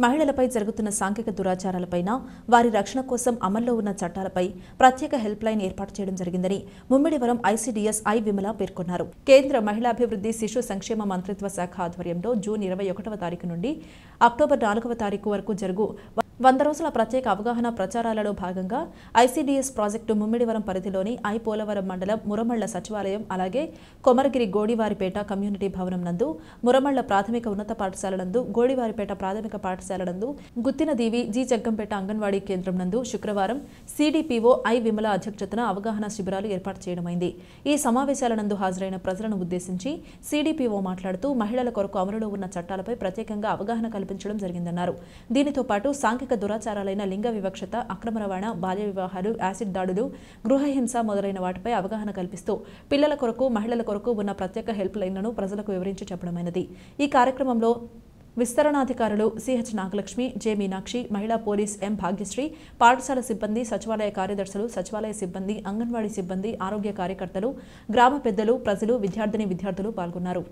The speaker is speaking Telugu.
మహిళలపై జరుగుతున్న సాంఘిక దురాచారాలపైన వారి రక్షణ కోసం అమల్లో ఉన్న చట్టాలపై ప్రత్యేక హెల్ప్ లైన్ ఏర్పాటు చేయడం జరిగిందని ముమ్మిడివరం ఐసీడీఎస్ ఐ విమల పేర్కొన్నారు. కేంద్ర మహిళాభివృద్ధి శిశు సంక్షేమ మంత్రిత్వ శాఖ ఆధ్వర్యంలో జూన్ 21వ తారీఖు నుండి అక్టోబర్ 4వ తారీఖు వరకు జరుగు 100 రోజుల ప్రత్యేక అవగాహన ప్రచారాలలో భాగంగా ఐసీడీఎస్ ప్రాజెక్టు ముమ్మిడివరం పరిధిలోని ఐ పోలవరం మండలం మురమళ్ల సచివాలయం, అలాగే కొమరగిరి గోడివారిపేట కమ్యూనిటీ భవనం నందు, మురమళ్ల ప్రాథమిక ఉన్నత పాఠశాల నందు, గోడివారిపేట ప్రాథమిక పాఠశాల నందు, గుత్తినదీవి జి జగ్గంపేట అంగన్వాడీ కేంద్రం నందు శుక్రవారం సిడిపిఓ ఐ విమల అధ్యక్షతన అవగాహన శిబిరాలు ఏర్పాటు చేయడమైంది. ఈ సమావేశాల నందు హాజరైన ప్రజలను ఉద్దేశించి సిడిపిఓ మాట్లాడుతూ మహిళల కొరకు అమలులో ఉన్న చట్టాలపై ప్రత్యేకంగా అవగాహన కల్పించడం జరిగిందన్నారు. దీనితో పాటు సాంఘిక దురాచారాలైన లింగ వివక్షత, అక్రమ రవాణా, బాల్య వివాహాలు, యాసిడ్ దాడులు, గృహహింస మొదలైన వాటిపై అవగాహన కల్పిస్తూ పిల్లల కొరకు, మహిళల కొరకు ఉన్న ప్రత్యేక హెల్ప్ లైన్లను ప్రజలకు వివరించి చెప్పడమైనది. ఈ కార్యక్రమంలో విస్తరణాధికారులు సిహెచ్ నాగలక్ష్మి, జె మీనాక్షి, మహిళా పోలీస్ ఎం భాగ్యశ్రీ, పాఠశాల సిబ్బంది, సచివాలయ కార్యదర్శులు, సచివాలయ సిబ్బంది, అంగన్వాడీ సిబ్బంది, ఆరోగ్య కార్యకర్తలు, గ్రామ పెద్దలు, ప్రజలు, విద్యార్థిని విద్యార్థులు పాల్గొన్నారు.